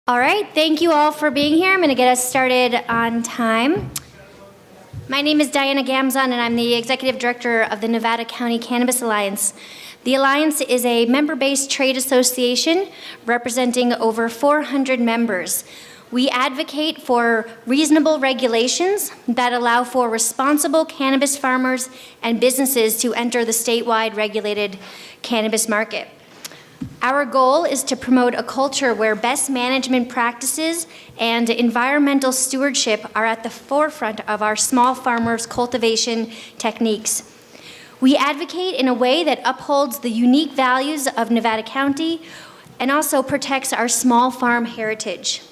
All right, thank you all for being here. I'm going to get us started on time. My name is Diana Gamzon, and I'm the Executive Director of the Nevada County Cannabis Alliance. The Alliance is a member-based trade association representing over 400 members. We advocate for reasonable regulations that allow for responsible cannabis farmers and businesses to enter the statewide regulated cannabis market. Our goal is to promote a culture where best management practices and environmental stewardship are at the forefront of our small farmers' cultivation techniques. We advocate in a way that upholds the unique values of Nevada County and also protects our small farm heritage.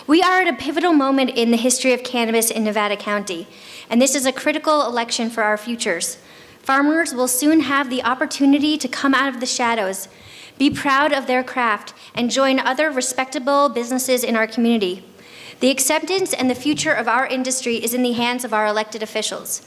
We are at a pivotal moment in the history of cannabis in Nevada County, and this is a critical election for our futures. Farmers will soon have the opportunity to come out of the shadows, be proud of their craft, and join other respectable businesses in our community. The acceptance and the future of our industry is in the hands of our elected officials.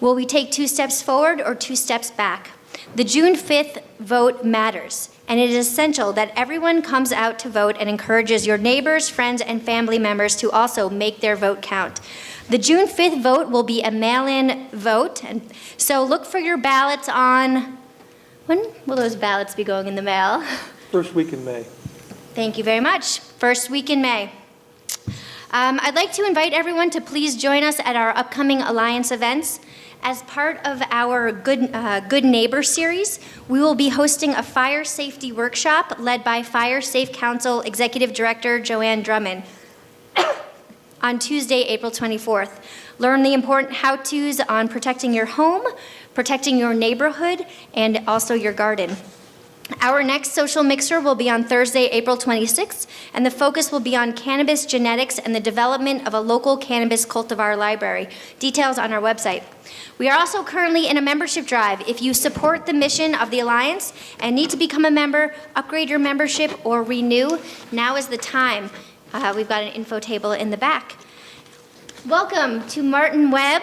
Will we take 2 steps forward or 2 steps back? The June 5th vote matters, and it is essential that everyone comes out to vote and encourages your neighbors, friends, and family members to also make their vote count. The June 5th vote will be a mail-in vote, and so look for your ballots on, when will those ballots be going in the mail? First week in May. Thank you very much. First week in May. I'd like to invite everyone to please join us at our upcoming Alliance events. As part of our Good Neighbor series, we will be hosting a fire safety workshop led by Fire Safe Council Executive Director Joanne Drummond on Tuesday, April 24th. Learn the important how-tos on protecting your home, protecting your neighborhood, and also your garden. Our next social mixer will be on Thursday, April 26th, and the focus will be on cannabis genetics and the development of a local cannabis cultivar library. Details on our website. We are also currently in a membership drive. If you support the mission of the Alliance and need to become a member, upgrade your membership, or renew, now is the time. We've got an info table in the back. Welcome to Martin Webb,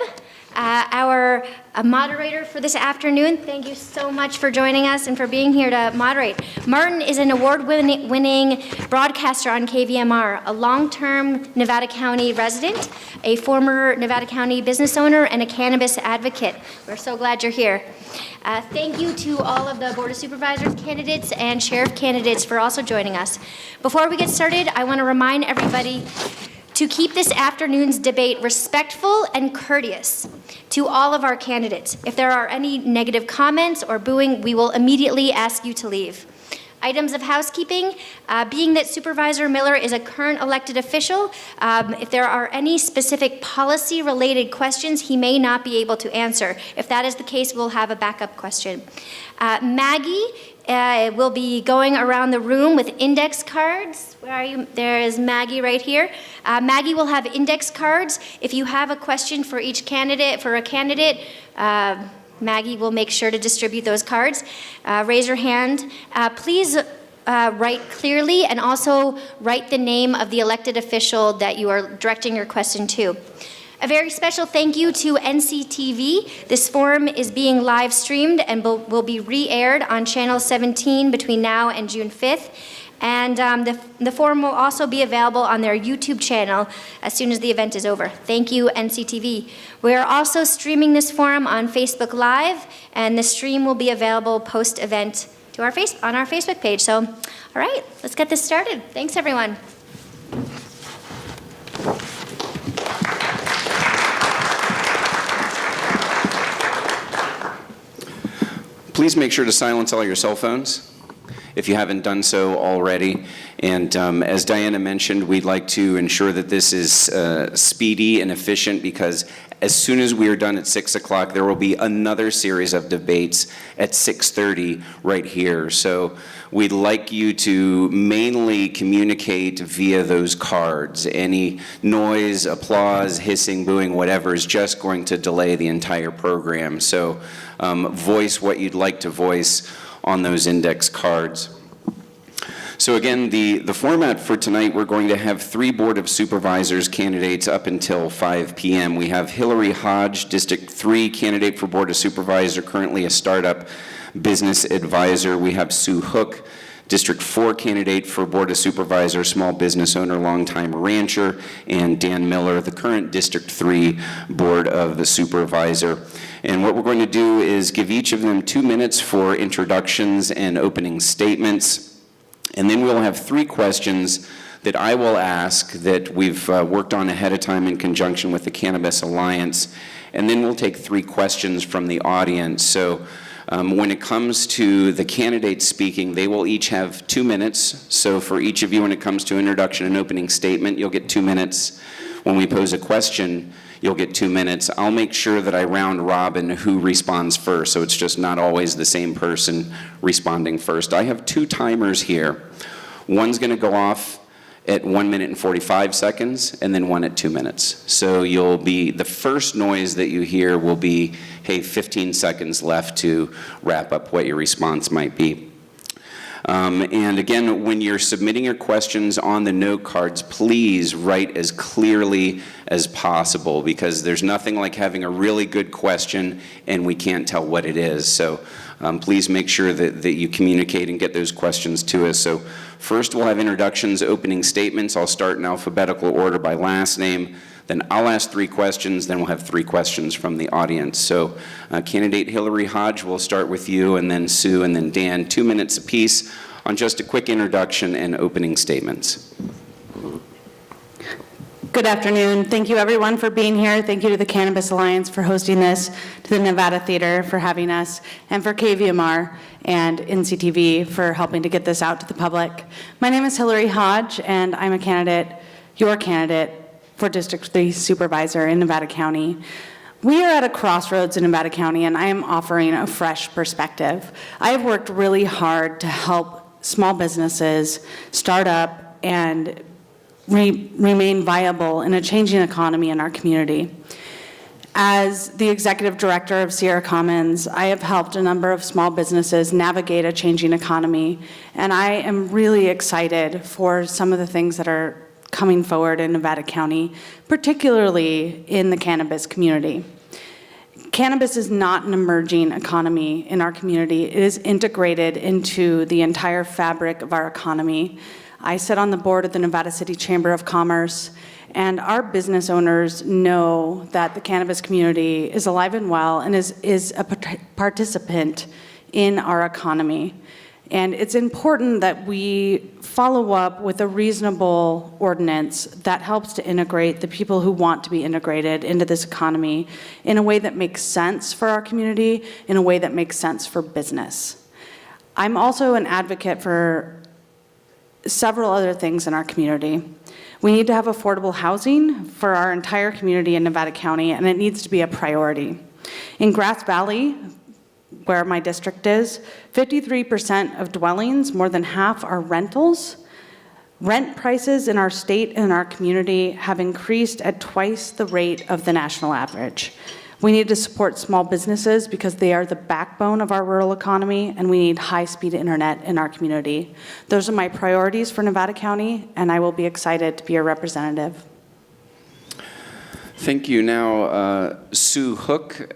our moderator for this afternoon. Thank you so much for joining us and for being here to moderate. Martin is an award-winning broadcaster on KVMR, a long-term Nevada County resident, a former Nevada County business owner, and a cannabis advocate. We're so glad you're here. Thank you to all of the Board of Supervisors candidates and Sheriff candidates for also joining us. Before we get started, I want to remind everybody to keep this afternoon's debate respectful and courteous to all of our candidates. If there are any negative comments or booing, we will immediately ask you to leave. Items of housekeeping, being that Supervisor Miller is a current elected official, if there are any specific policy-related questions, he may not be able to answer. If that is the case, we'll have a backup question. Maggie will be going around the room with index cards. Where are you? There is Maggie right here. Maggie will have index cards. If you have a question for each candidate, Maggie will make sure to distribute those cards. Raise your hand. Please write clearly and also write the name of the elected official that you are directing your question to. A very special thank you to NCTV. This forum is being live streamed and will be re-aired on Channel 17 between now and June 5th. And the forum will also be available on their YouTube channel as soon as the event is over. Thank you, NCTV. We are also streaming this forum on Facebook Live, and the stream will be available post-event to on our Facebook page. So, all right, let's get this started. Thanks, everyone. Please make sure to silence all your cell phones if you haven't done so already. And as Diana mentioned, we'd like to ensure that this is speedy and efficient, because as soon as we are done at 6 o'clock, there will be another series of debates at 6:30 right here. So we'd like you to mainly communicate via those cards. Any noise, applause, hissing, booing, whatever is just going to delay the entire program. So voice what you'd like to voice on those index cards. So again, the format for tonight, we're going to have 3 Board of Supervisors candidates up until 5 p.m. We have Hillary Hodge, District 3 candidate for Board of Supervisor, currently a startup business advisor. We have Sue Hook, District 4 candidate for Board of Supervisor, small business owner, longtime rancher, and Dan Miller, the current District 3 Board of Supervisor. And what we're going to do is give each of them 2 minutes for introductions and opening statements. And then we'll have 3 questions that I will ask that we've worked on ahead of time in conjunction with the Cannabis Alliance. And then we'll take 3 questions from the audience. So when it comes to the candidates speaking, they will each have 2 minutes. So for each of you, when it comes to introduction and opening statement, you'll get 2 minutes. When we pose a question, you'll get 2 minutes. I'll make sure that I round robin who responds first, so it's just not always the same person responding first. I have 2 timers here. One's going to go off at 1 minute and 45 seconds, and then one at 2 minutes. So the first noise that you hear will be, hey, 15 seconds left to wrap up what your response might be. And again, when you're submitting your questions on the note cards, please write as clearly as possible, because there's nothing like having a really good question and we can't tell what it is. So please make sure that you communicate and get those questions to us. So first we'll have introductions, opening statements. I'll start in alphabetical order by last name. Then I'll ask 3 questions, then we'll have 3 questions from the audience. So candidate Hillary Hodge, we'll start with you, and then Sue, and then Dan, 2 minutes apiece on just a quick introduction and opening statements. Good afternoon. Thank you everyone for being here. Thank you to the Cannabis Alliance for hosting this, to the Nevada Theater for having us, and for KVMR and NCTV for helping to get this out to the public. My name is Hillary Hodge, and I'm a candidate, your candidate, for District 3 Supervisor in Nevada County. We are at a crossroads in Nevada County, and I am offering a fresh perspective. I have worked really hard to help small businesses start up and remain viable in a changing economy in our community. As the executive director of Sierra Commons, I have helped a number of small businesses navigate a changing economy, and I am really excited for some of the things that are coming forward in Nevada County, particularly in the cannabis community. Cannabis is not an emerging economy in our community. It is integrated into the entire fabric of our economy. I sit on the board of the Nevada City Chamber of Commerce, and our business owners know that the cannabis community is alive and well and is a participant in our economy. And it's important that we follow up with a reasonable ordinance that helps to integrate the people who want to be integrated into this economy in a way that makes sense for our community, in a way that makes sense for business. I'm also an advocate for several other things in our community. We need to have affordable housing for our entire community in Nevada County, and it needs to be a priority. In Grass Valley, where my district is, 53% of dwellings, more than half, are rentals. Rent prices in our state and our community have increased at twice the rate of the national average. We need to support small businesses because they are the backbone of our rural economy, and we need high-speed internet in our community. Those are my priorities for Nevada County, and I will be excited to be your representative. Thank you. Now, Sue Hook,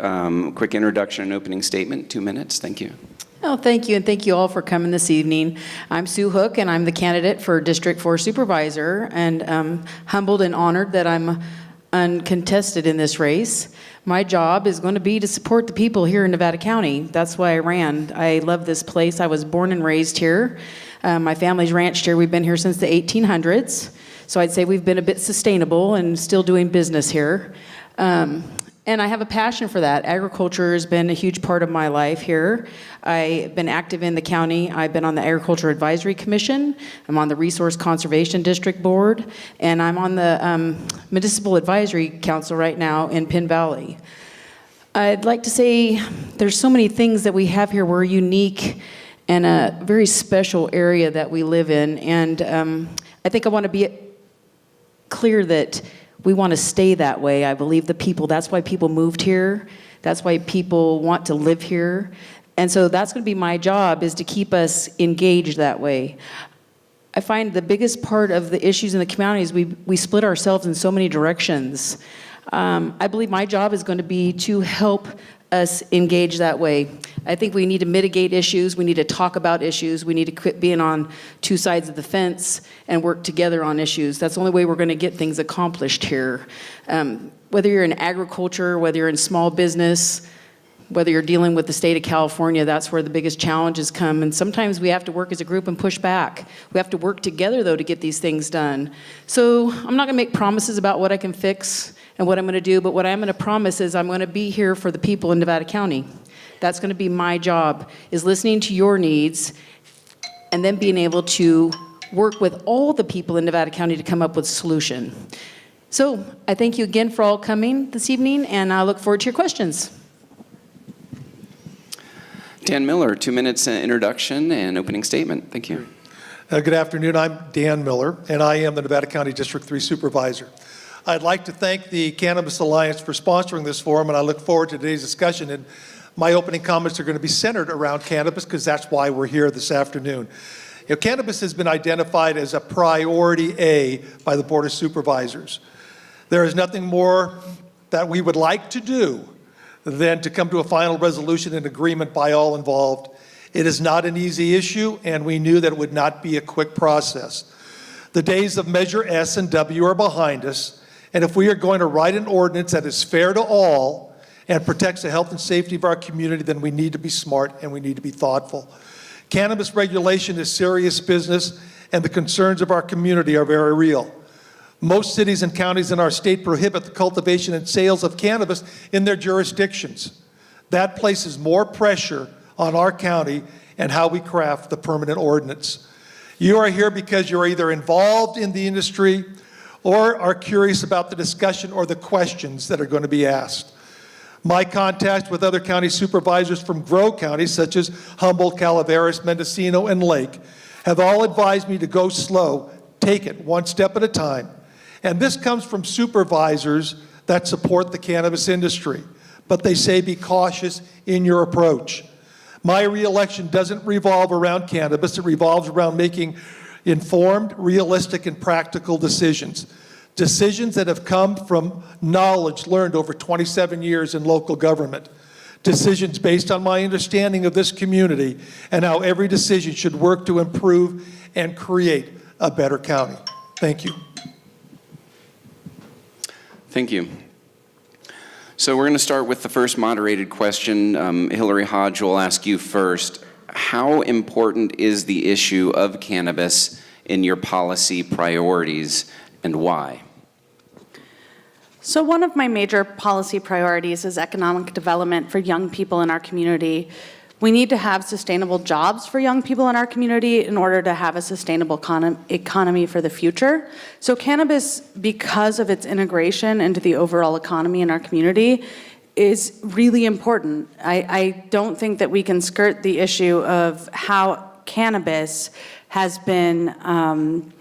quick introduction and opening statement, 2 minutes. Thank you. Oh, thank you, and thank you all for coming this evening. I'm Sue Hook, and I'm the candidate for District 4 Supervisor, and humbled and honored that I'm uncontested in this race. My job is going to be to support the people here in Nevada County. That's why I ran. I love this place. I was born and raised here. My family's ranched here. We've been here since the 1800s. So I'd say we've been a bit sustainable and still doing business here. And I have a passion for that. Agriculture has been a huge part of my life here. I've been active in the county. I've been on the Agriculture Advisory Commission. I'm on the Resource Conservation District Board, and I'm on the Municipal Advisory Council right now in Penn Valley. I'd like to say there's so many things that we have here. We're unique and a very special area that we live in, and I think I want to be clear that we want to stay that way. I believe the people, that's why people moved here. That's why people want to live here. And so that's going to be my job, is to keep us engaged that way. I find the biggest part of the issues in the community is we split ourselves in so many directions. I believe my job is going to be to help us engage that way. I think we need to mitigate issues. We need to talk about issues. We need to quit being on two sides of the fence and work together on issues. That's the only way we're going to get things accomplished here. Whether you're in agriculture, whether you're in small business, whether you're dealing with the state of California, that's where the biggest challenges come. And sometimes we have to work as a group and push back. We have to work together, though, to get these things done. So I'm not going to make promises about what I can fix and what I'm going to do, but what I'm going to promise is I'm going to be here for the people in Nevada County. That's going to be my job, is listening to your needs and then being able to work with all the people in Nevada County to come up with a solution. So I thank you again for all coming this evening, and I look forward to your questions. Dan Miller, 2 minutes introduction and opening statement. Thank you. Good afternoon. I'm Dan Miller, and I am the Nevada County District 3 Supervisor. I'd like to thank the Cannabis Alliance for sponsoring this forum, and I look forward to today's discussion. And my opening comments are going to be centered around cannabis because that's why we're here this afternoon. You know, cannabis has been identified as a priority A by the Board of Supervisors. There is nothing more that we would like to do than to come to a final resolution and agreement by all involved. It is not an easy issue, and we knew that it would not be a quick process. The days of Measure S and W are behind us, and if we are going to write an ordinance that is fair to all and protects the health and safety of our community, then we need to be smart and we need to be thoughtful. Cannabis regulation is serious business, and the concerns of our community are very real. Most cities and counties in our state prohibit the cultivation and sales of cannabis in their jurisdictions. That places more pressure on our county and how we craft the permanent ordinance. You are here because you're either involved in the industry or are curious about the discussion or the questions that are going to be asked. My contacts with other county supervisors from grow counties such as Humboldt, Calaveras, Mendocino, and Lake have all advised me to go slow, take it one step at a time. And this comes from supervisors that support the cannabis industry, but they say be cautious in your approach. My reelection doesn't revolve around cannabis, it revolves around making informed, realistic, and practical decisions. Decisions that have come from knowledge learned over 27 years in local government. Decisions based on my understanding of this community and how every decision should work to improve and create a better county. Thank you. Thank you. So we're going to start with the first moderated question. Hillary Hodge will ask you first. How important is the issue of cannabis in your policy priorities, and why? So one of my major policy priorities is economic development for young people in our community. We need to have sustainable jobs for young people in our community in order to have a sustainable economy for the future. So cannabis, because of its integration into the overall economy in our community, is really important. I don't think that we can skirt the issue of how cannabis has been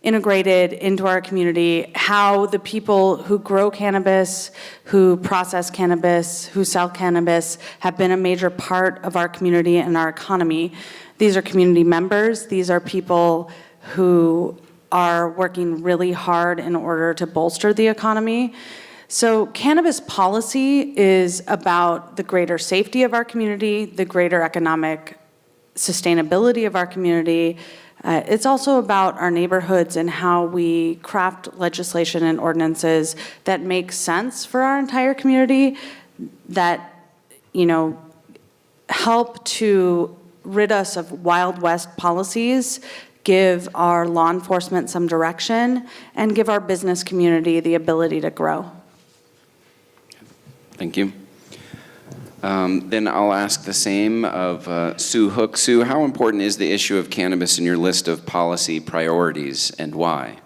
integrated into our community, how the people who grow cannabis, who process cannabis, who sell cannabis have been a major part of our community and our economy. These are community members. These are people who are working really hard in order to bolster the economy. So cannabis policy is about the greater safety of our community, the greater economic sustainability of our community. It's also about our neighborhoods and how we craft legislation and ordinances that make sense for our entire community, that, you know, help to rid us of Wild West policies, give our law enforcement some direction, and give our business community the ability to grow. Thank you. Then I'll ask the same of Sue Hook. Sue, how important is the issue of cannabis in your list of policy priorities, and why?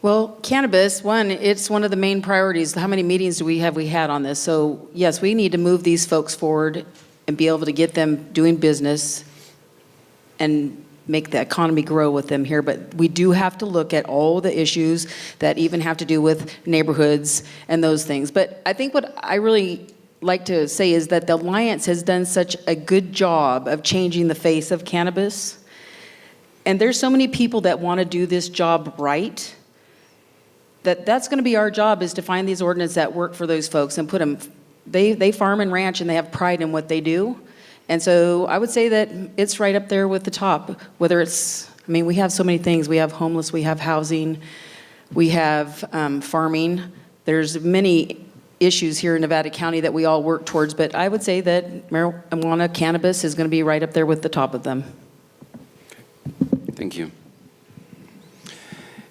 Well, cannabis, it's one of the main priorities. How many meetings do we had on this? So yes, we need to move these folks forward and be able to get them doing business and make the economy grow with them here. But we do have to look at all the issues that even have to do with neighborhoods and those things. But I think what I really like to say is that the Alliance has done such a good job of changing the face of cannabis. And there's so many people that want to do this job right, that's going to be our job, is to find these ordinances that work for those folks and put them they farm and ranch, and they have pride in what they do. And so I would say that it's right up there with the top, whether it's, I mean, we have so many things. We have homeless, we have housing, we have farming. There's many issues here in Nevada County that we all work towards, but I would say that marijuana, cannabis is going to be right up there with the top of them. Thank you.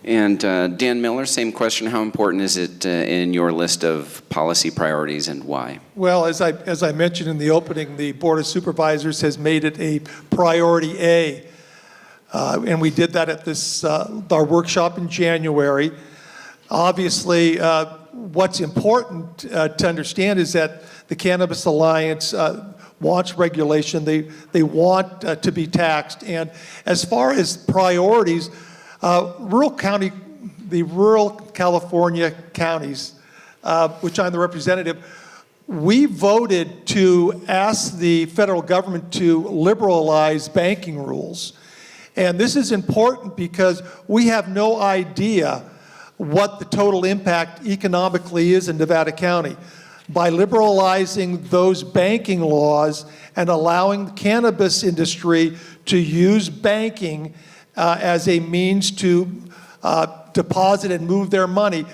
And Dan Miller, same question. How important is it in your list of policy priorities and why? Well, as I mentioned in the opening, the Board of Supervisors has made it a priority A. And we did that at this our workshop in January. Obviously, what's important to understand is that the Cannabis Alliance wants regulation. They want to be taxed. And as far as priorities, the rural California counties, which I'm the representative, we voted to ask the federal government to liberalize banking rules. And this is important because we have no idea what the total impact economically is in Nevada County. By liberalizing those banking laws and allowing the cannabis industry to use banking as a means to deposit and move their money,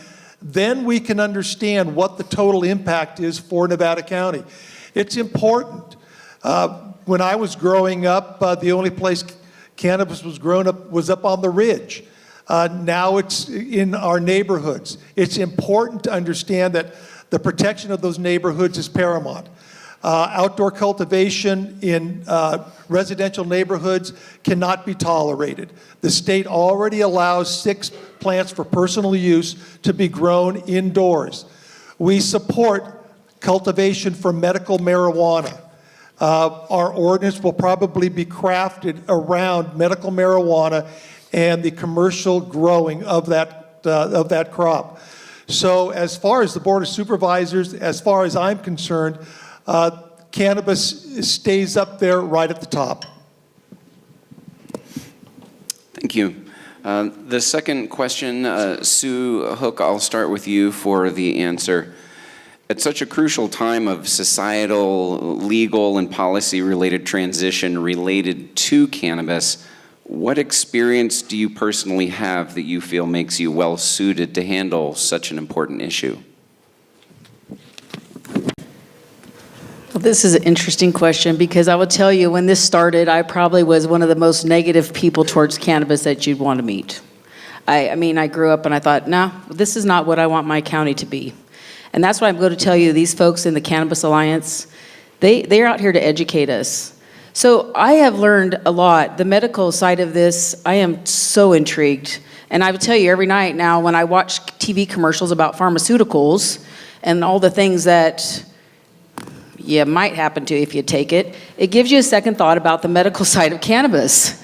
then we can understand what the total impact is for Nevada County. It's important. When I was growing up, the only place cannabis was grown up was up on the ridge. Now it's in our neighborhoods. It's important to understand that the protection of those neighborhoods is paramount. Outdoor cultivation in residential neighborhoods cannot be tolerated. The state already allows 6 plants for personal use to be grown indoors. We support cultivation for medical marijuana. Our ordinance will probably be crafted around medical marijuana and the commercial growing of that crop. So as far as the Board of Supervisors, as far as I'm concerned, cannabis stays up there right at the top. Thank you. The second question, Sue Hook, I'll start with you for the answer. At such a crucial time of societal, legal, and policy-related transition related to cannabis, what experience do you personally have that you feel makes you well-suited to handle such an important issue? Well, this is an interesting question because I will tell you, when this started, I probably was one of the most negative people towards cannabis that you'd want to meet. I mean, I grew up and I thought, no, this is not what I want my county to be. And that's why I'm going to tell you, these folks in the Cannabis Alliance, they're out here to educate us. So I have learned a lot. The medical side of this, I am so intrigued. And I will tell you, every night now when I watch TV commercials about pharmaceuticals and all the things that might happen to you if you take it, it gives you a second thought about the medical side of cannabis.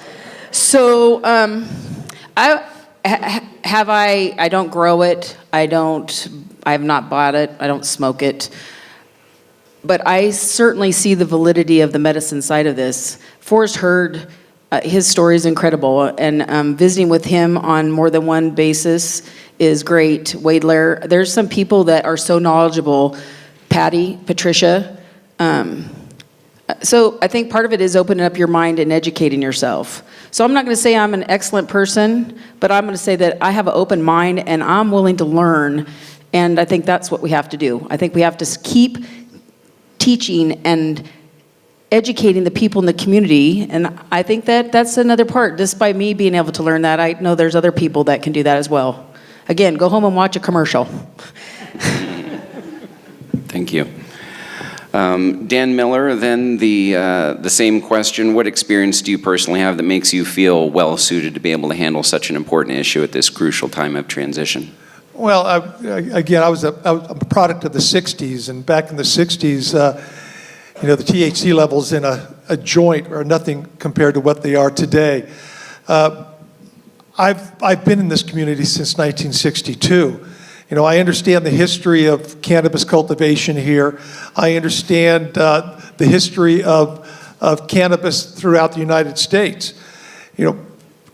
So I don't grow it. I have not bought it. I don't smoke it. But I certainly see the validity of the medicine side of this. Forrest Hurd, his story is incredible, and visiting with him on more than one basis is great. Wade Lair, there's some people that are so knowledgeable. Patty, Patricia. So I think part of it is opening up your mind and educating yourself. So I'm not going to say I'm an excellent person, but I'm going to say that I have an open mind and I'm willing to learn, and I think that's what we have to do. I think we have to keep teaching and educating the people in the community, and I think that that's another part. Just by me being able to learn that, I know there's other people that can do that as well. Again, go home and watch a commercial. Thank you. Dan Miller, then the same question. What experience do you personally have that makes you feel well-suited to be able to handle such an important issue at this crucial time of transition? Well, again, I'm a product of the 60s, and back in the 60s, the THC levels in a joint are nothing compared to what they are today. I've been in this community since 1962. I understand the history of cannabis cultivation here. I understand the history of cannabis throughout the United States.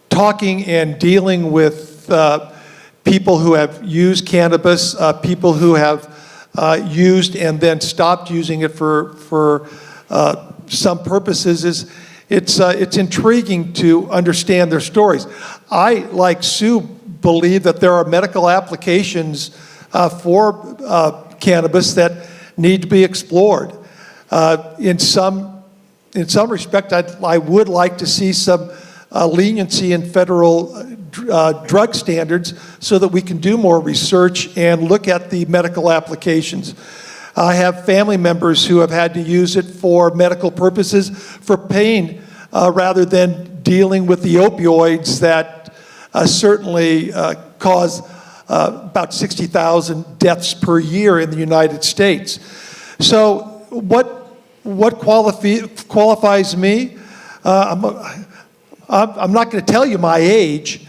Talking and dealing with people who have used cannabis, people who have used and then stopped using it for some purposes, it's intriguing to understand their stories. I, like Sue, believe that there are medical applications for cannabis that need to be explored. In some respect, I would like to see some leniency in federal drug standards so that we can do more research and look at the medical applications. I have family members who have had to use it for medical purposes for pain rather than dealing with the opioids that certainly cause about 60,000 deaths per year in the United States. So what qualifies me? I'm not going to tell you my age,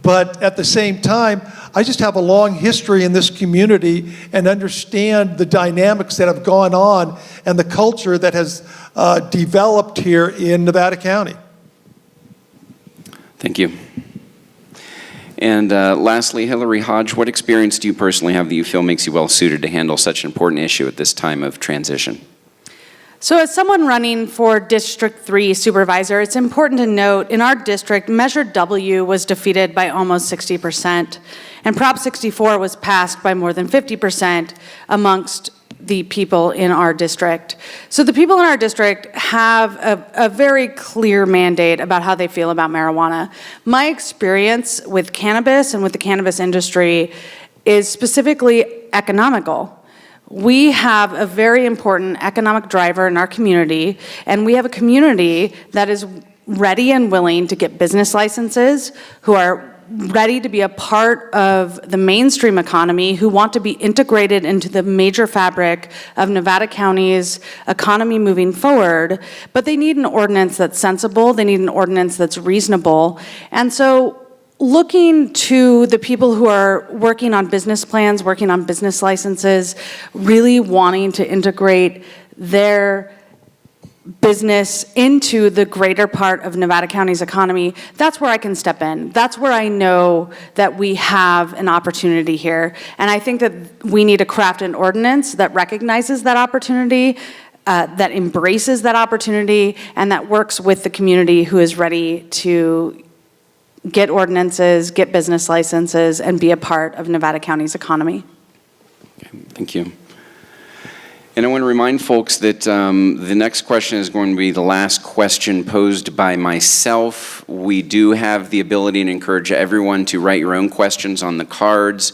but at the same time, I just have a long history in this community and understand the dynamics that have gone on and the culture that has developed here in Nevada County. Thank you. And lastly, Hillary Hodge, what experience do you personally have that you feel makes you well suited to handle such an important issue at this time of transition? So as someone running for District 3 Supervisor, it's important to note in our district, Measure W was defeated by almost 60%, and Prop 64 was passed by more than 50% amongst the people in our district. So the people in our district have a very clear mandate about how they feel about marijuana. My experience with cannabis and with the cannabis industry is specifically economical. We have a very important economic driver in our community, and we have a community that is ready and willing to get business licenses, who are ready to be a part of the mainstream economy, who want to be integrated into the major fabric of Nevada County's economy moving forward, but they need an ordinance that's sensible, they need an ordinance that's reasonable. And so looking to the people who are working on business plans, working on business licenses, really wanting to integrate their business into the greater part of Nevada County's economy, that's where I can step in. That's where I know that we have an opportunity here. And I think that we need to craft an ordinance that recognizes that opportunity, that embraces that opportunity, and that works with the community who is ready to get ordinances, get business licenses, and be a part of Nevada County's economy. Okay, thank you. And I want to remind folks that the next question is going to be the last question posed by myself. We do have the ability and encourage everyone to write your own questions on the cards.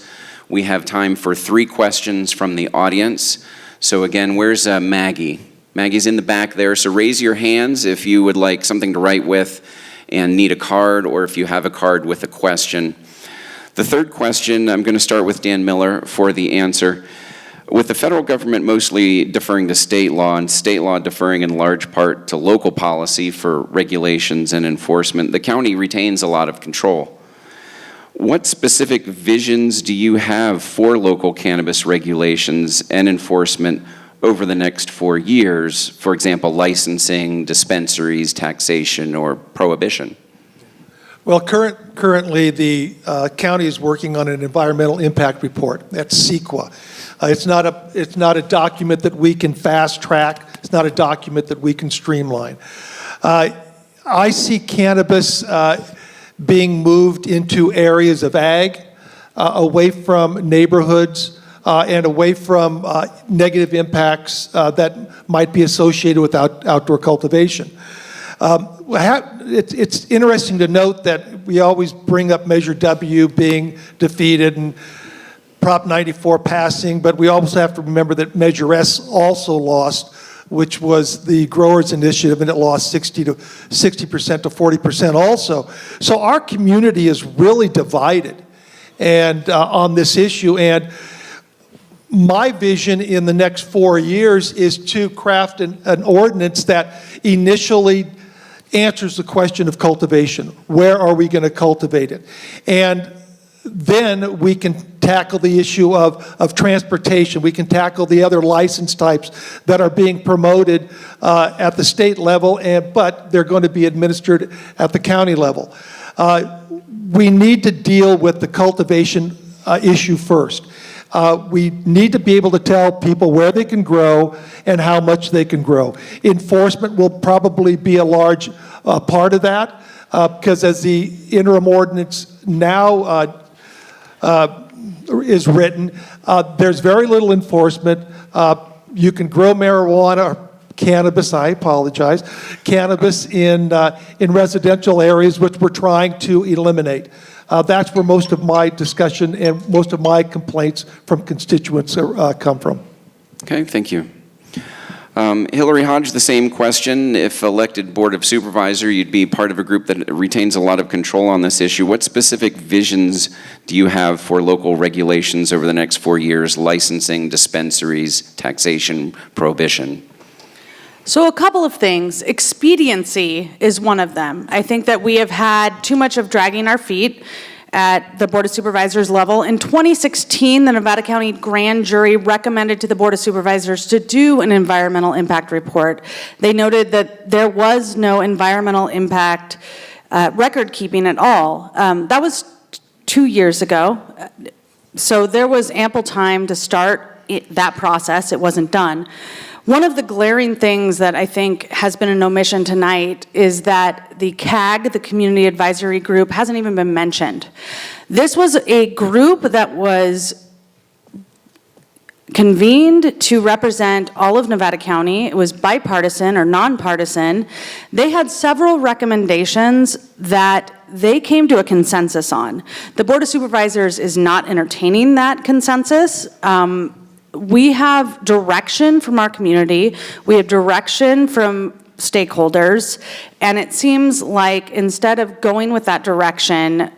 We have time for 3 questions from the audience. So again, where's Maggie? Maggie's in the back there, so raise your hands if you would like something to write with and need a card, or if you have a card with a question. The third question, I'm going to start with Dan Miller for the answer. With the federal government mostly deferring to state law and state law deferring in large part to local policy for regulations and enforcement, the county retains a lot of control. What specific visions do you have for local cannabis regulations and enforcement over the next 4 years? For example, licensing, dispensaries, taxation, or prohibition? Well, currently the county is working on an environmental impact report. That's CEQA. It's not a document that we can fast track. It's not a document that we can streamline. I see cannabis being moved into areas of ag, away from neighborhoods, and away from negative impacts that might be associated with outdoor cultivation. It's interesting to note that we always bring up Measure W being defeated and Prop 94 passing, but we also have to remember that Measure S also lost, which was the growers' initiative, and it lost 60% to 40% also. So our community is really divided and on this issue, and my vision in the next 4 years is to craft an ordinance that initially answers the question of cultivation. Where are we going to cultivate it? And then we can tackle the issue of transportation. We can tackle the other license types that are being promoted at the state level, but they're going to be administered at the county level. We need to deal with the cultivation issue first. We need to be able to tell people where they can grow and how much they can grow. Enforcement will probably be a large part of that, because as the interim ordinance now is written, there's very little enforcement. You can grow marijuana or cannabis, I apologize, cannabis in residential areas, which we're trying to eliminate. That's where most of my discussion and most of my complaints from constituents come from. Okay, thank you. Hillary Hodge, the same question. If elected Board of Supervisor, you'd be part of a group that retains a lot of control on this issue. What specific visions do you have for local regulations over the next 4 years, licensing, dispensaries, taxation, prohibition? So a couple of things. Expediency is one of them. I think that we have had too much of dragging our feet at the Board of Supervisors level. In 2016, the Nevada County Grand Jury recommended to the Board of Supervisors to do an environmental impact report. They noted that there was no environmental impact record keeping at all. That was 2 years ago. So there was ample time to start that process. It wasn't done. One of the glaring things that I think has been an omission tonight is that the CAG, the Community Advisory Group, hasn't even been mentioned. This was a group that was convened to represent all of Nevada County. It was bipartisan or nonpartisan. They had several recommendations that they came to a consensus on. The Board of Supervisors is not entertaining that consensus. We have direction from our community, we have direction from stakeholders, and it seems like instead of going with that direction,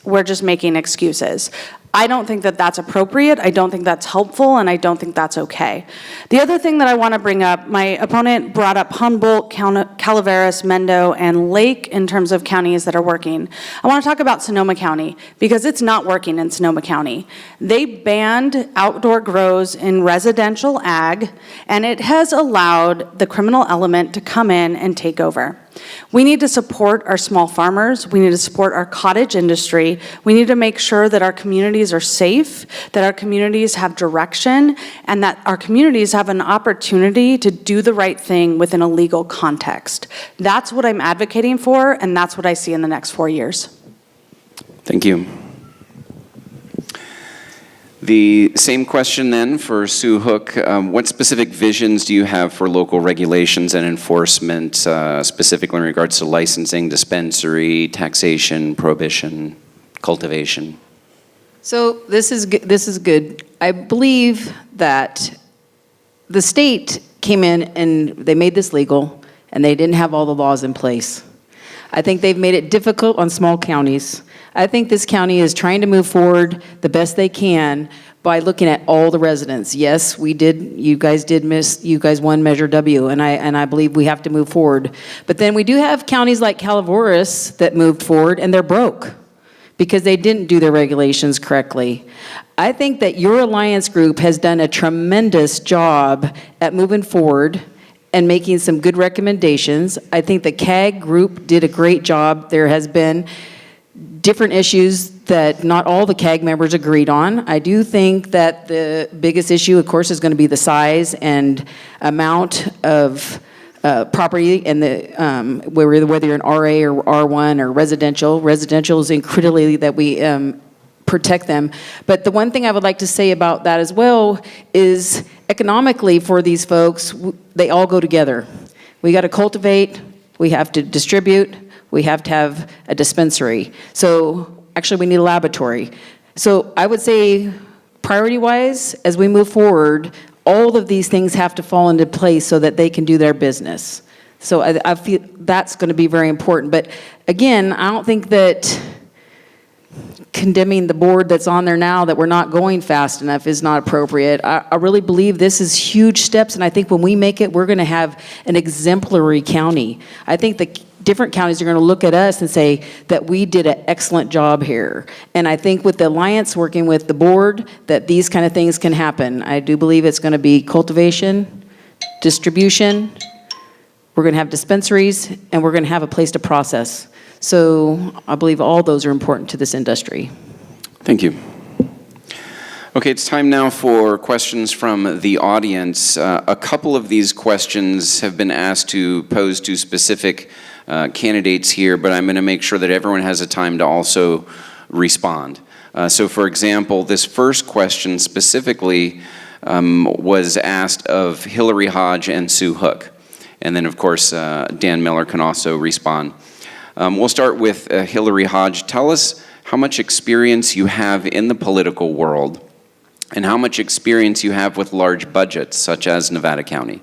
we're just making excuses. I don't think that that's appropriate, I don't think that's helpful, and I don't think that's okay. The other thing that I want to bring up, my opponent brought up Humboldt, Calaveras, Mendo, and Lake in terms of counties that are working. I want to talk about Sonoma County because it's not working in Sonoma County. They banned outdoor grows in residential ag, and it has allowed the criminal element to come in and take over. We need to support our small farmers. We need to support our cottage industry. We need to make sure that our communities are safe, that our communities have direction, and that our communities have an opportunity to do the right thing within a legal context. That's what I'm advocating for, and that's what I see in the next 4 years. Thank you. The same question then for Sue Hook. What specific visions do you have for local regulations and enforcement, specifically in regards to licensing, dispensary, taxation, prohibition, cultivation? So this is good. I believe that the state came in and they made this legal, and they didn't have all the laws in place. I think they've made it difficult on small counties. I think this county is trying to move forward the best they can by looking at all the residents. Yes, we did. You guys won Measure W, and I believe we have to move forward. But then we do have counties like Calaveras that moved forward, and they're broke because they didn't do their regulations correctly. I think that your alliance group has done a tremendous job at moving forward and making some good recommendations. I think the CAG group did a great job. There has been different issues that not all the CAG members agreed on. I do think that the biggest issue, of course, is going to be the size and amount of property and the whether you're an RA or R1 or residential. Residential is critically that we protect them. But the one thing I would like to say about that as well is economically for these folks, they all go together. We got to cultivate, we have to distribute, we have to have a dispensary. So actually we need a laboratory. So I would say priority-wise, as we move forward, all of these things have to fall into place so that they can do their business. So I feel that's going to be very important. But again, I don't think that condemning the board that's on there now that we're not going fast enough is not appropriate. I really believe this is huge steps, and I think when we make it, we're going to have an exemplary county. I think the different counties are going to look at us and say that we did an excellent job here. And I think with the alliance working with the board, that these kind of things can happen. I do believe it's going to be cultivation, distribution, we're going to have dispensaries, and we're going to have a place to process. So I believe all those are important to this industry. Thank you. Okay, it's time now for questions from the audience. A couple of these questions have been asked to pose to specific candidates here, but I'm going to make sure that everyone has a time to also respond. So for example, this first question specifically was asked of Hillary Hodge and Sue Hook. And then, of course, Dan Miller can also respond. We'll start with Hillary Hodge. Tell us how much experience you have in the political world and how much experience you have with large budgets, such as Nevada County.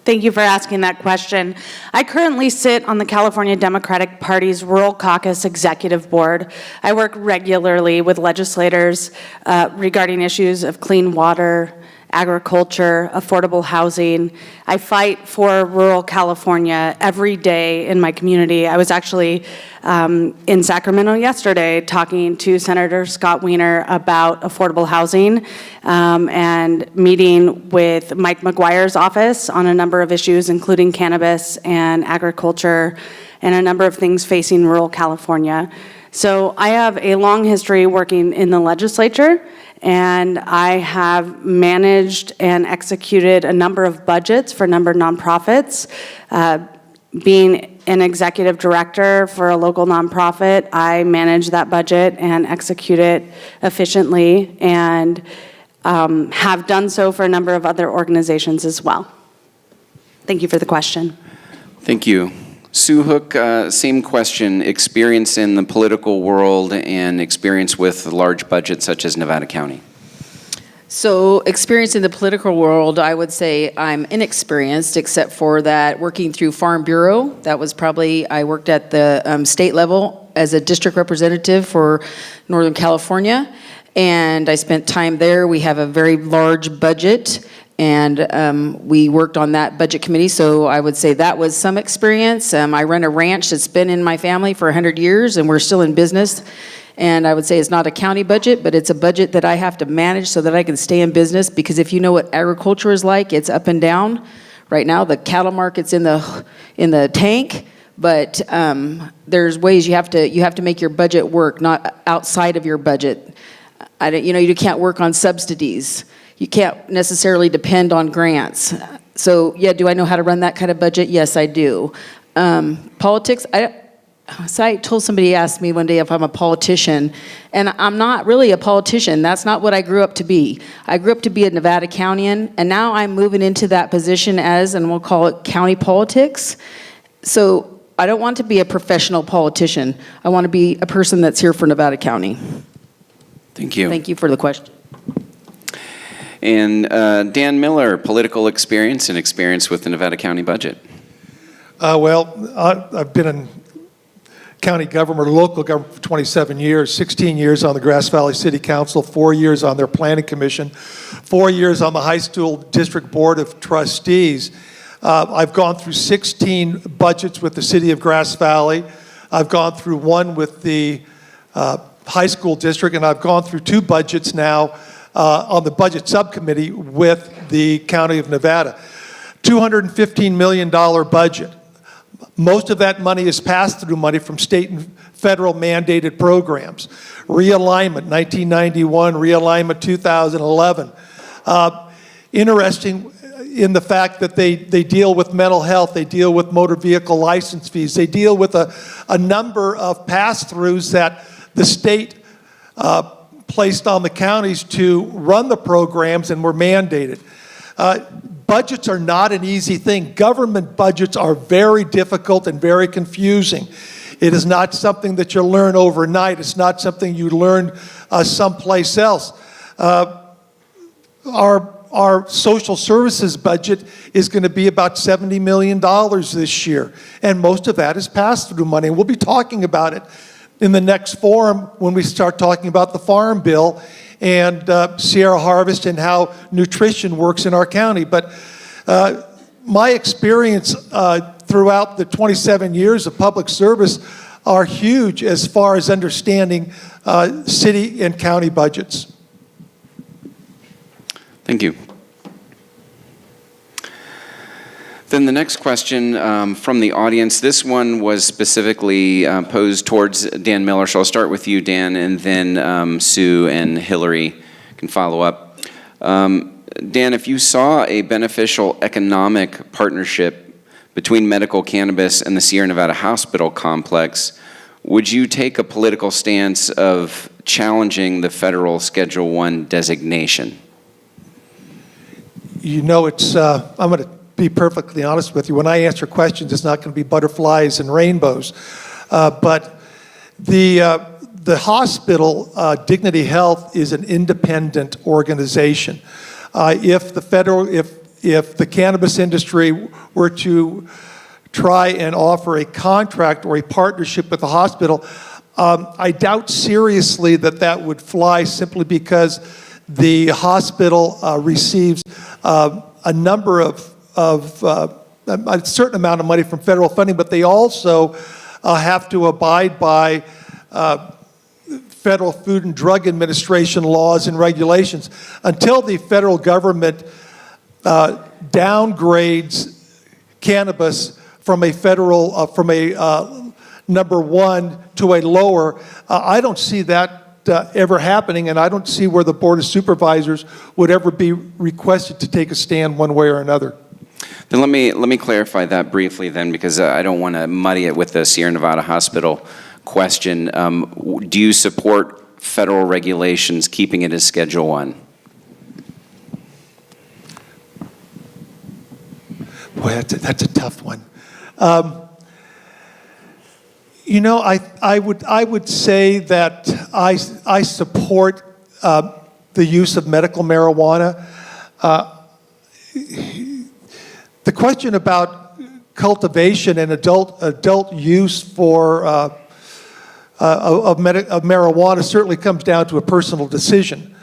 Thank you for asking that question. I currently sit on the California Democratic Party's Rural Caucus Executive Board. I work regularly with legislators regarding issues of clean water, agriculture, affordable housing. I fight for rural California every day in my community. I was actually in Sacramento yesterday talking to Senator Scott Wiener about affordable housing and meeting with Mike McGuire's office on a number of issues, including cannabis and agriculture and a number of things facing rural California. So I have a long history working in the legislature, and I have managed and executed a number of budgets for a number of nonprofits. Being an executive director for a local nonprofit, I manage that budget and execute it efficiently, and have done so for a number of other organizations as well. Thank you for the question. Thank you. Sue Hook, same question, experience in the political world and experience with large budgets such as Nevada County. So experience in the political world, I would say I'm inexperienced, except for that working through Farm Bureau. That was probably, I worked at the state level as a district representative for Northern California, and I spent time there. We have a very large budget, and we worked on that budget committee, so I would say that was some experience. I run a ranch that's been in my family for 100 years, and we're still in business. And I would say it's not a county budget, but it's a budget that I have to manage so that I can stay in business, because if you know what agriculture is like, it's up and down. Right now, the cattle market's in the tank, but there's ways you have to make your budget work, not outside of your budget. You can't work on subsidies. You can't necessarily depend on grants. So yeah, do I know how to run that kind of budget? Yes, I do. Politics, so I told somebody, asked me one day if I'm a politician, and I'm not really a politician. That's not what I grew up to be. I grew up to be a Nevada Countyan, and now I'm moving into that position as, and we'll call it county politics. So I don't want to be a professional politician. I want to be a person that's here for Nevada County. Thank you. Thank you for the question. And Dan Miller, political experience and experience with the Nevada County budget. I've been in county government or local government for 27 years, 16 years on the Grass Valley City Council, 4 years on their planning commission, 4 years on the high school district board of trustees. I've gone through 16 budgets with the city of Grass Valley. I've gone through one with the high school district, and I've gone through 2 budgets now on the budget subcommittee with the county of Nevada. $215 million budget. Most of that money is pass-through money from state and federal mandated programs. Realignment, 1991, realignment 2011. Interesting in the fact that they deal with mental health, they deal with motor vehicle license fees, they deal with a number of pass-throughs that the state placed on the counties to run the programs and were mandated. Budgets are not an easy thing. Government budgets are very difficult and very confusing. It is not something that you learn overnight. It's not something you learn someplace else. Our social services budget is going to be about $70 million this year, and most of that is pass-through money. And we'll be talking about it in the next forum when we start talking about the Farm Bill and Sierra Harvest and how nutrition works in our county. But my experience throughout the 27 years of public service are huge as far as understanding city and county budgets. Thank you. Then the next question from the audience, this one was specifically posed towards Dan Miller, so I'll start with you, Dan, and then Sue and Hillary can follow up. Dan, if you saw a beneficial economic partnership between medical cannabis and the Sierra Nevada Hospital complex, would you take a political stance of challenging the federal Schedule I designation? You know, I'm going to be perfectly honest with you. When I answer questions, it's not going to be butterflies and rainbows. But the hospital, Dignity Health, is an independent organization. If the cannabis industry were to try and offer a contract or a partnership with the hospital, I doubt seriously that would fly, simply because the hospital receives a number of a certain amount of money from federal funding, but they also have to abide by Federal Food and Drug Administration laws and regulations. Until the federal government downgrades cannabis from a federal, number one to a lower, I don't see that ever happening, and I don't see where the Board of Supervisors would ever be requested to take a stand one way or another. Then let me clarify that briefly then, because I don't want to muddy it with the Sierra Nevada Hospital question. Do you support federal regulations keeping it as Schedule I? Boy, that's a tough one. You know, I would say that I support the use of medical marijuana. The question about cultivation and adult use for of marijuana certainly comes down to a personal decision.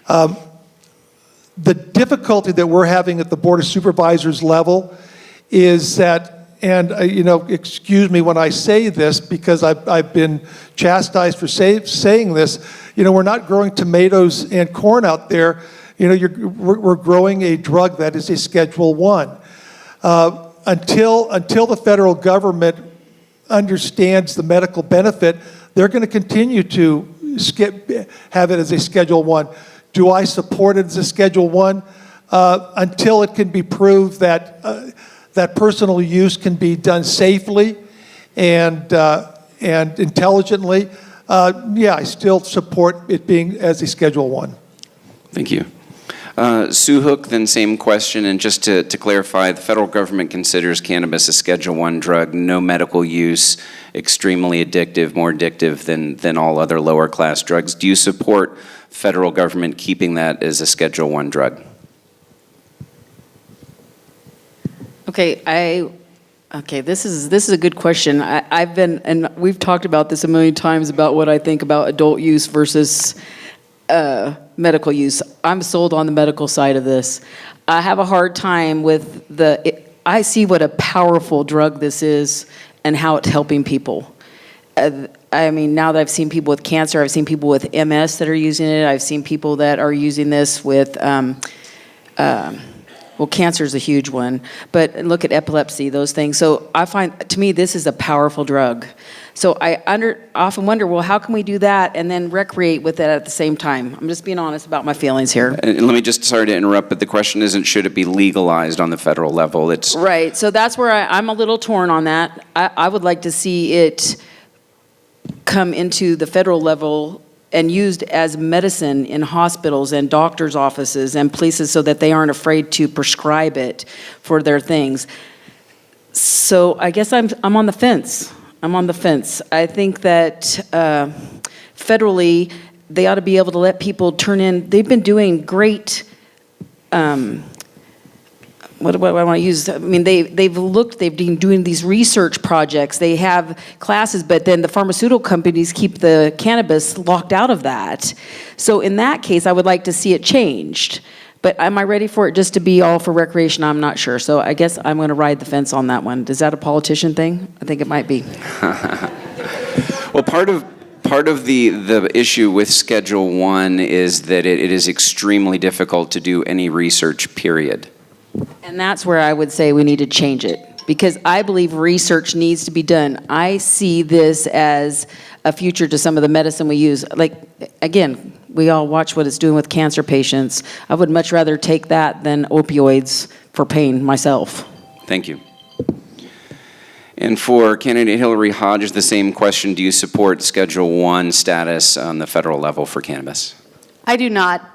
The difficulty that we're having at the Board of Supervisors level is that, and you know, excuse me when I say this, because I've been chastised for saying this, you know, we're not growing tomatoes and corn out there. You know, we're growing a drug that is a Schedule I. Until the federal government understands the medical benefit, they're going to continue to have it as a Schedule I. Do I support it as a Schedule I? Until it can be proved that that personal use can be done safely and intelligently, yeah, I still support it being as a Schedule I. Thank you. Sue Hook, then same question, and just to clarify, the federal government considers cannabis a Schedule I drug, no medical use, extremely addictive, more addictive than all other lower class drugs. Do you support federal government keeping that as a Schedule I drug? Okay, this is a good question. I've been, and we've talked about this a million times about what I think about adult use versus medical use. I'm sold on the medical side of this. I have a hard time with I see what a powerful drug this is and how it's helping people. I mean, now that I've seen people with cancer, I've seen people with MS that are using it. I've seen people that are using this with, well, cancer is a huge one, but look at epilepsy, those things. So I find, to me, this is a powerful drug. So I often wonder, well, how can we do that and then recreate with it at the same time? I'm just being honest about my feelings here. And let me just, sorry to interrupt, but the question isn't should it be legalized on the federal level. It's right. So that's where I'm a little torn on that. I would like to see it come into the federal level and used as medicine in hospitals and doctors' offices and places so that they aren't afraid to prescribe it for their things. So I guess I'm on the fence. I'm on the fence. I think that federally, they ought to be able to let people turn in. They've been doing great. What do I want to use? I mean, they've been doing these research projects. They have classes, but then the pharmaceutical companies keep the cannabis locked out of that. So in that case, I would like to see it changed. But am I ready for it just to be all for recreation? I'm not sure. So I guess I'm going to ride the fence on that one. Is that a politician thing? I think it might be. Well, part of the issue with Schedule I is that it is extremely difficult to do any research, period. And that's where I would say we need to change it, because I believe research needs to be done. I see this as a future to some of the medicine we use. Like, again, we all watch what it's doing with cancer patients. I would much rather take that than opioids for pain myself. Thank you. And for candidate Hillary Hodge, the same question. Do you support Schedule I status on the federal level for cannabis? I do not.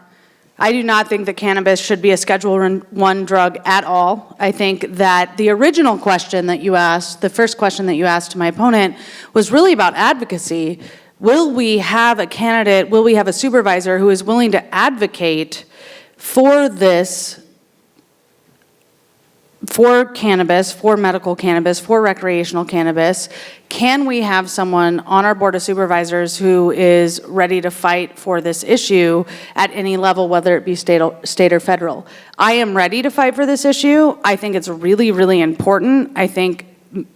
I do not think that cannabis should be a Schedule I drug at all. I think that the original question that you asked, the first question that you asked to my opponent, was really about advocacy. Will we have a candidate, will we have a supervisor who is willing to advocate for this, for cannabis, for medical cannabis, for recreational cannabis? Can we have someone on our Board of Supervisors who is ready to fight for this issue at any level, whether it be state or federal? I am ready to fight for this issue. I think it's really, really important. I think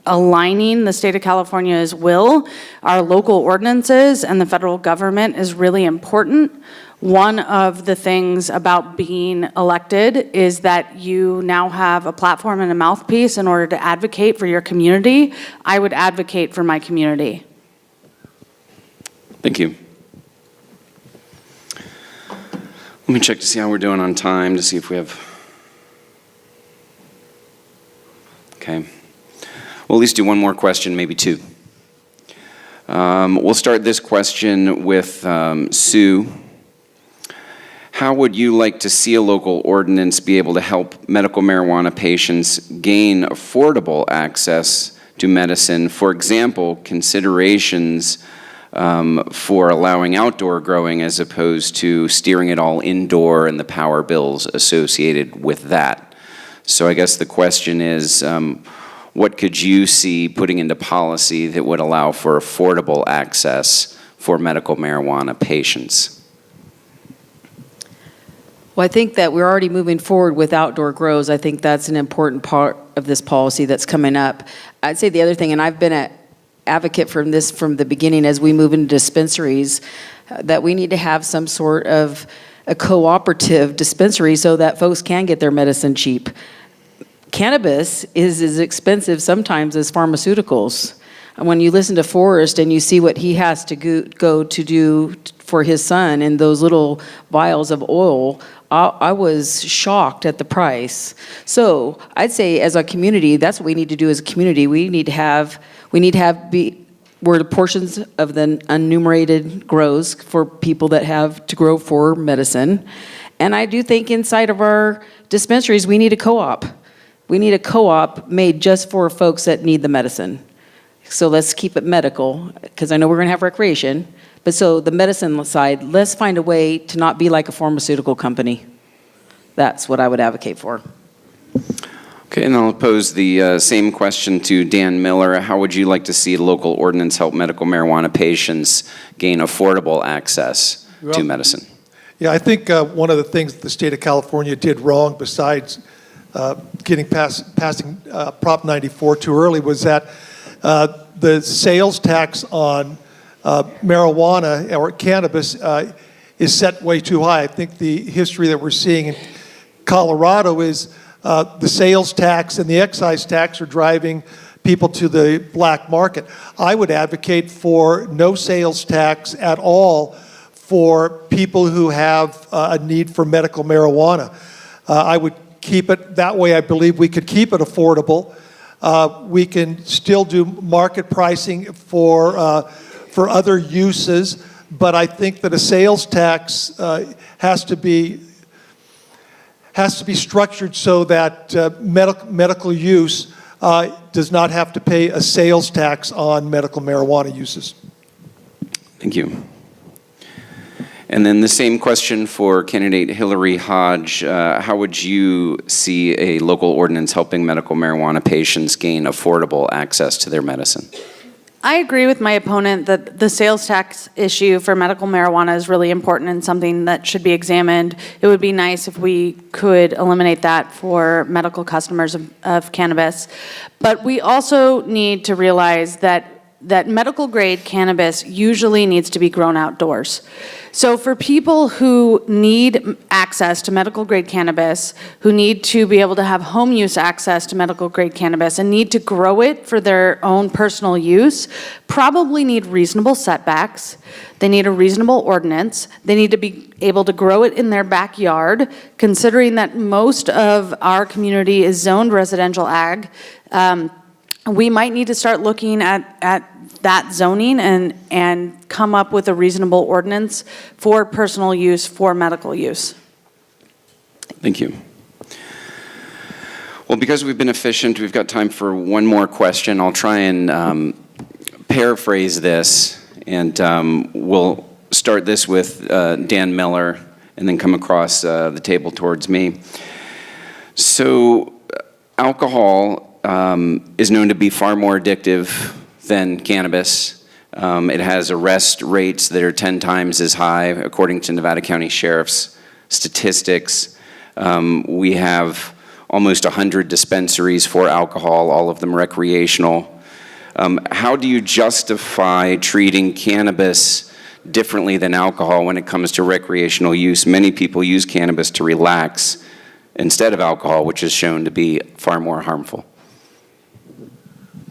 aligning the state of California's will, our local ordinances, and the federal government is really important. One of the things about being elected is that you now have a platform and a mouthpiece in order to advocate for your community. I would advocate for my community. Thank you. Let me check to see how we're doing on time, to see if we have... Okay. We'll at least do one more question, maybe two. We'll start this question with Sue. How would you like to see a local ordinance be able to help medical marijuana patients gain affordable access to medicine? For example, considerations for allowing outdoor growing as opposed to steering it all indoor and the power bills associated with that. So I guess the question is, what could you see putting into policy that would allow for affordable access for medical marijuana patients? Well, I think that we're already moving forward with outdoor grows. I think that's an important part of this policy that's coming up. I'd say the other thing, and I've been an advocate for this from the beginning as we move into dispensaries, that we need to have some sort of a cooperative dispensary so that folks can get their medicine cheap. Cannabis is as expensive sometimes as pharmaceuticals. And when you listen to Forrest and you see what he has to go to do for his son in those little vials of oil, I was shocked at the price. So I'd say as a community, that's what we need to do as a community. We need to have where the portions of the unenumerated grows for people that have to grow for medicine. And I do think inside of our dispensaries, we need a co-op. We need a co-op made just for folks that need the medicine. So let's keep it medical, because I know we're going to have recreation. But so the medicine side, let's find a way to not be like a pharmaceutical company. That's what I would advocate for. Okay, and I'll pose the same question to Dan Miller. How would you like to see a local ordinance help medical marijuana patients gain affordable access to medicine? Yeah, I think one of the things that the state of California did wrong, besides passing Prop 94 too early, was that the sales tax on marijuana or cannabis is set way too high. I think the history that we're seeing in Colorado is the sales tax and the excise tax are driving people to the black market. I would advocate for no sales tax at all for people who have a need for medical marijuana. I would keep it that way. I believe we could keep it affordable. We can still do market pricing for other uses, but I think that a sales tax has to be structured so that medical use does not have to pay a sales tax on medical marijuana uses. Thank you. And then the same question for candidate Hillary Hodge. How would you see a local ordinance helping medical marijuana patients gain affordable access to their medicine? I agree with my opponent that the sales tax issue for medical marijuana is really important and something that should be examined. It would be nice if we could eliminate that for medical customers of cannabis. But we also need to realize that that medical grade cannabis usually needs to be grown outdoors. So for people who need access to medical grade cannabis, who need to be able to have home use access to medical grade cannabis and need to grow it for their own personal use, probably need reasonable setbacks. They need a reasonable ordinance. They need to be able to grow it in their backyard, considering that most of our community is zoned residential ag. We might need to start looking at that zoning and come up with a reasonable ordinance for personal use, for medical use. Thank you. Well, because we've been efficient, we've got time for one more question. I'll try and paraphrase this, and we'll start this with Dan Miller and then come across the table towards me. So alcohol is known to be far more addictive than cannabis. It has arrest rates that are 10 times as high, according to Nevada County Sheriff's statistics. We have almost 100 dispensaries for alcohol, all of them recreational. How do you justify treating cannabis differently than alcohol when it comes to recreational use? Many people use cannabis to relax instead of alcohol, which is shown to be far more harmful.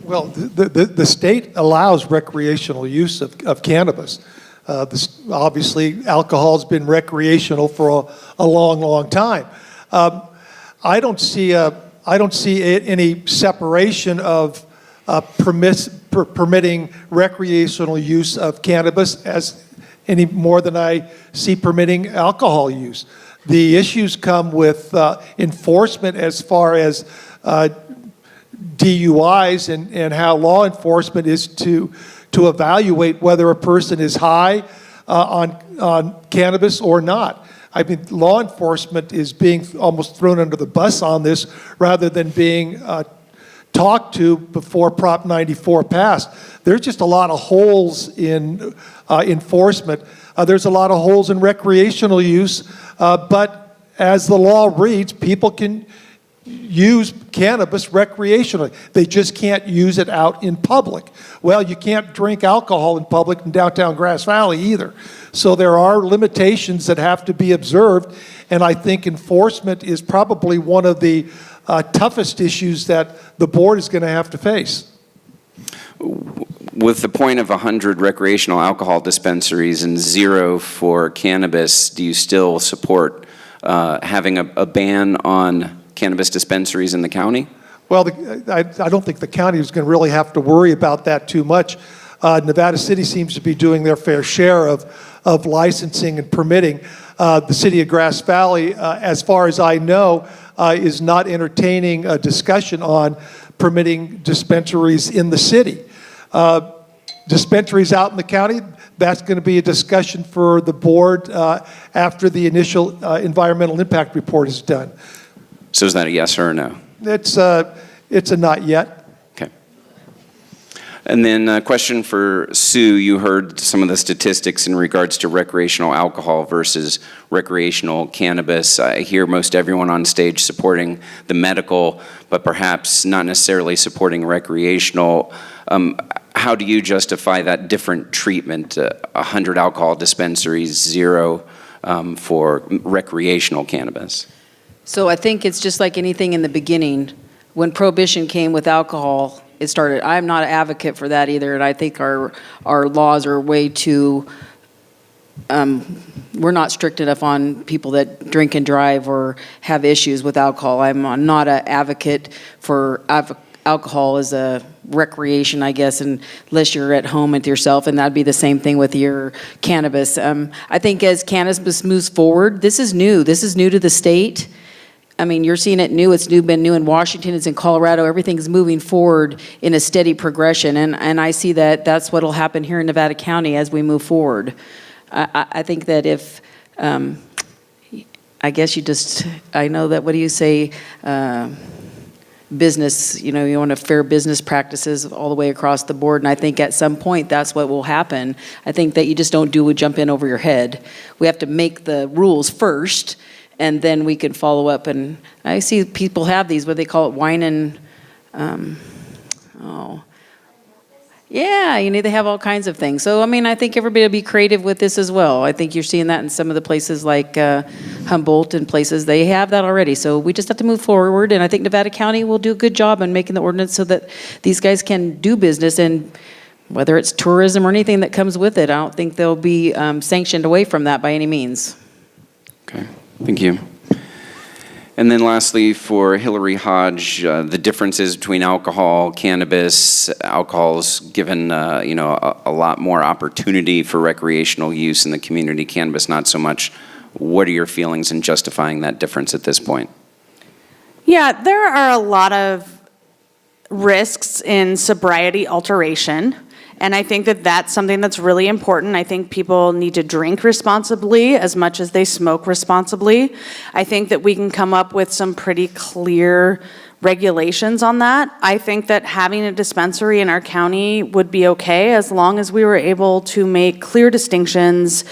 Well, the state allows recreational use of cannabis. Obviously, alcohol has been recreational for a long, long time. I don't see any separation of permitting recreational use of cannabis as any more than I see permitting alcohol use. The issues come with enforcement as far as DUIs and how law enforcement is to evaluate whether a person is high on cannabis or not. I mean, law enforcement is being almost thrown under the bus on this rather than being talked to before Prop 94 passed. There's just a lot of holes in enforcement. There's a lot of holes in recreational use, but as the law reads, people can use cannabis recreationally. They just can't use it out in public. Well, you can't drink alcohol in public in downtown Grass Valley either. So there are limitations that have to be observed, and I think enforcement is probably one of the toughest issues that the board is going to have to face. With the point of 100 recreational alcohol dispensaries and 0 for cannabis, do you still support having a ban on cannabis dispensaries in the county? Well, I don't think the county is going to really have to worry about that too much. Nevada City seems to be doing their fair share of licensing and permitting. The city of Grass Valley, as far as I know, is not entertaining a discussion on permitting dispensaries in the city. Dispensaries out in the county, that's going to be a discussion for the board after the initial environmental impact report is done. So is that a yes or a no? It's a not yet. Okay. And then a question for Sue. You heard some of the statistics in regards to recreational alcohol versus recreational cannabis. I hear most everyone on stage supporting the medical, but perhaps not necessarily supporting recreational. How do you justify that different treatment? 100 alcohol dispensaries, 0 for recreational cannabis. So I think it's just like anything in the beginning. When prohibition came with alcohol, it started. I'm not an advocate for that either, and I think our laws are way too. We're not strict enough on people that drink and drive or have issues with alcohol. I'm not an advocate for alcohol as a recreation, I guess, unless you're at home with yourself, and that'd be the same thing with your cannabis. I think as cannabis moves forward, this is new. This is new to the state. I mean, you're seeing it new. It's been new in Washington. It's in Colorado. Everything's moving forward in a steady progression, and I see that that's what will happen here in Nevada County as we move forward. I think that if, I guess I know that, what do you say, business, you want fair business practices all the way across the board, and I think at some point that's what will happen. I think that you just don't jump in over your head. We have to make the rules first, and then we can follow up. And I see people have these, what they call it, wine and, Yeah, they have all kinds of things. So, I think everybody will be creative with this as well. I think you're seeing that in some of the places like Humboldt and places. They have that already. So we just have to move forward. And I think Nevada County will do a good job in making the ordinance so that these guys can do business. And whether it's tourism or anything that comes with it, I don't think they'll be sanctioned away from that by any means. Okay, thank you. And then lastly, for Hillary Hodge, the differences between alcohol, cannabis, alcohol's given a lot more opportunity for recreational use in the community, cannabis not so much. What are your feelings in justifying that difference at this point? Yeah, there are a lot of risks in sobriety alteration. And I think that that's something that's really important. I think people need to drink responsibly as much as they smoke responsibly. I think that we can come up with some pretty clear regulations on that. I think that having a dispensary in our county would be okay as long as we were able to make clear distinctions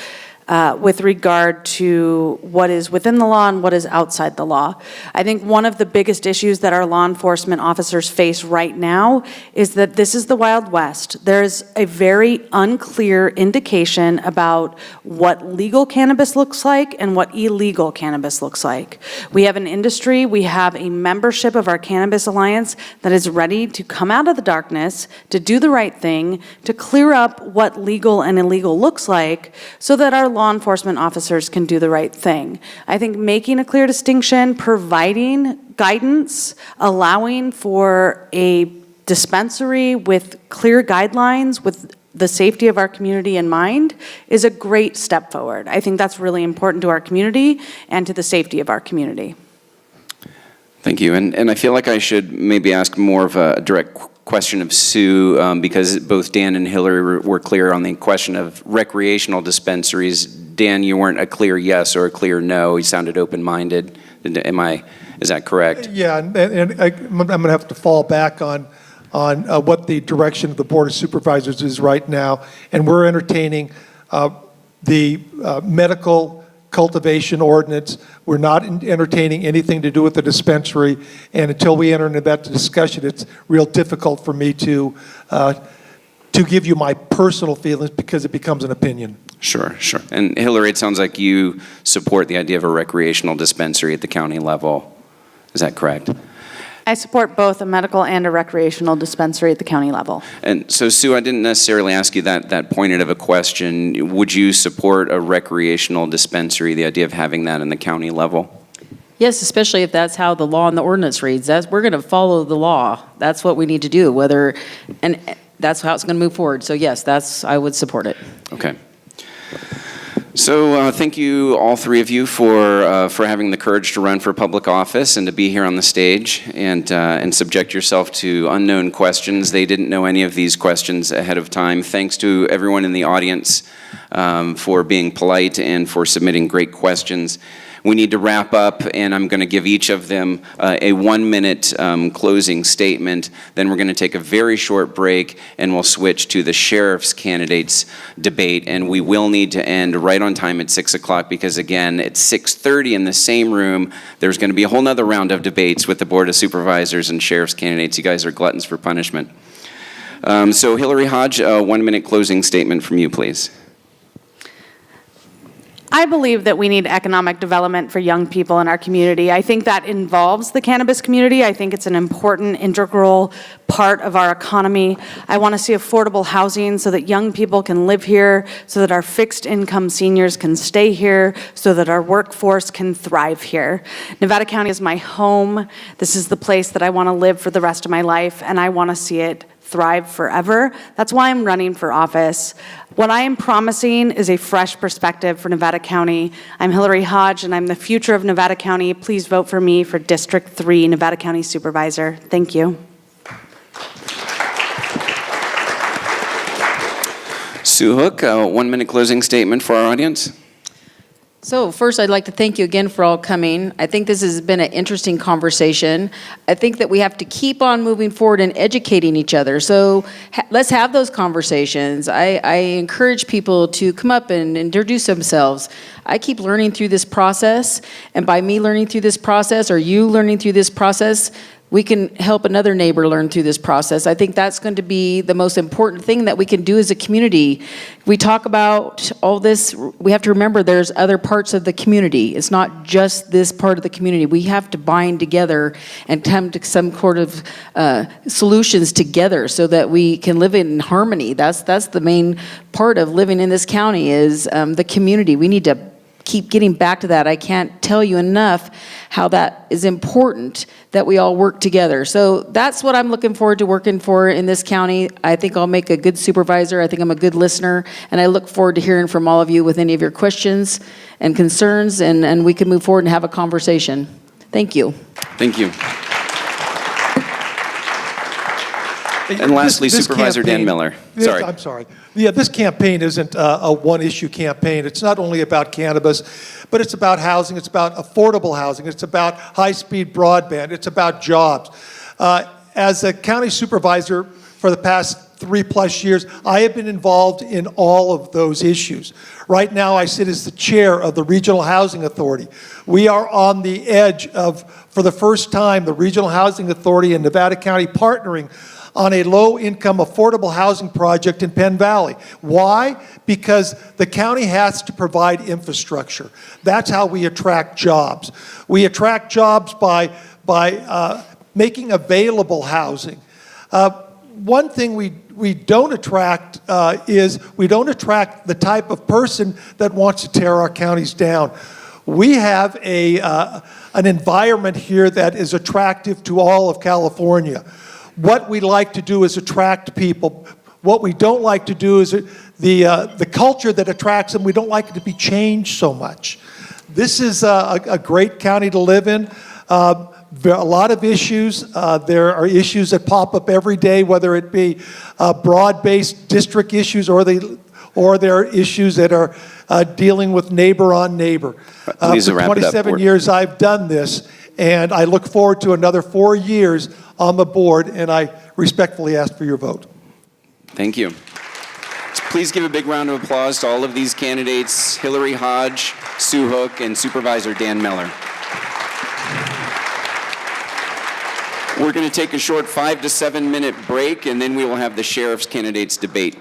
with regard to what is within the law and what is outside the law. I think one of the biggest issues that our law enforcement officers face right now is that this is the Wild West. There's a very unclear indication about what legal cannabis looks like and what illegal cannabis looks like. We have an industry, we have a membership of our Cannabis Alliance that is ready to come out of the darkness, to do the right thing, to clear up what legal and illegal looks like so that our law enforcement officers can do the right thing. I think making a clear distinction, providing guidance, allowing for a dispensary with clear guidelines, with the safety of our community in mind, is a great step forward. I think that's really important to our community and to the safety of our community. Thank you. And I feel like I should maybe ask more of a direct question of Sue, because both Dan and Hillary were clear on the question of recreational dispensaries. Dan, you weren't a clear yes or a clear no. You sounded open-minded. Is that correct? Yeah, and I'm going to have to fall back on what the direction of the Board of Supervisors is right now, and we're entertaining the medical cultivation ordinance. We're not entertaining anything to do with the dispensary, and until we enter into that discussion, it's real difficult for me to give you my personal feelings because it becomes an opinion. Sure. And Hillary, it sounds like you support the idea of a recreational dispensary at the county level. Is that correct? I support both a medical and a recreational dispensary at the county level. And so, Sue, I didn't necessarily ask you that pointed of a question. Would you support a recreational dispensary, the idea of having that in the county level? Yes, especially if that's how the law and the ordinance reads. We're going to follow the law. That's what we need to do, and that's how it's going to move forward. So yes, I would support it. Okay. So thank you, all three of you, for having the courage to run for public office and to be here on the stage and subject yourself to unknown questions. They didn't know any of these questions ahead of time. Thanks to everyone in the audience for being polite and for submitting great questions. We need to wrap up, and I'm going to give each of them a 1-minute closing statement. Then we're going to take a very short break, and we'll switch to the sheriff's candidates debate. And we will need to end right on time at 6 o'clock because, again, at 6:30 in the same room, there's going to be a whole nother round of debates with the Board of Supervisors and sheriff's candidates. You guys are gluttons for punishment. So Hillary Hodge, a 1-minute closing statement from you, please. I believe that we need economic development for young people in our community. I think that involves the cannabis community. I think it's an important, integral part of our economy. I want to see affordable housing so that young people can live here, so that our fixed income seniors can stay here, so that our workforce can thrive here. Nevada County is my home. This is the place that I want to live for the rest of my life, and I want to see it thrive forever. That's why I'm running for office. What I am promising is a fresh perspective for Nevada County. I'm Hillary Hodge, and I'm the future of Nevada County. Please vote for me for District 3 Nevada County Supervisor. Thank you. Sue Hook, a 1-minute closing statement for our audience. So first, I'd like to thank you again for all coming. I think this has been an interesting conversation. I think that we have to keep on moving forward and educating each other. So let's have those conversations. I encourage people to come up and introduce themselves. I keep learning through this process, and by me learning through this process, or you learning through this process, we can help another neighbor learn through this process. I think that's going to be the most important thing that we can do as a community. We talk about all this, we have to remember there's other parts of the community. It's not just this part of the community. We have to bind together and come to some sort of solutions together so that we can live in harmony. That's the main part of living in this county is the community. We need to keep getting back to that. I can't tell you enough how that is important that we all work together. So that's what I'm looking forward to working for in this county. I think I'll make a good supervisor. I think I'm a good listener, and I look forward to hearing from all of you with any of your questions and concerns, and we can move forward and have a conversation. Thank you. Thank you. And lastly, This Supervisor Dan campaign- Miller. Yes, Sorry. I'm sorry. Yeah, this campaign isn't a one-issue campaign. It's not only about cannabis, but it's about housing, it's about affordable housing, it's about high-speed broadband, it's about jobs. As a county supervisor for the past 3+ years, I have been involved in all of those issues. Right now, I sit as the chair of the Regional Housing Authority. We are on the edge of, for the first time, the Regional Housing Authority and Nevada County partnering on a low-income affordable housing project in Penn Valley. Why? Because the county has to provide infrastructure. That's how we attract jobs. We attract jobs by making available housing. One thing we don't attract is we don't attract the type of person that wants to tear our counties down. We have an environment here that is attractive to all of California. What we like to do is attract people. What we don't like to do is the culture that attracts them, we don't like it to be changed so much. This is a great county to live in. There are a lot of issues. There are issues that pop up every day, whether it be broad-based district issues or there are issues that are dealing with neighbor on neighbor. Please For wrap it up, 27 Board. years I've done this, and I look forward to another 4 years on the board, and I respectfully ask for your vote. Thank you. Please give a big round of applause to all of these candidates, Hillary Hodge, Sue Hook, and Supervisor Dan Miller. We're going to take a short 5 to 7 minute break, and then we will have the sheriff's candidates debate.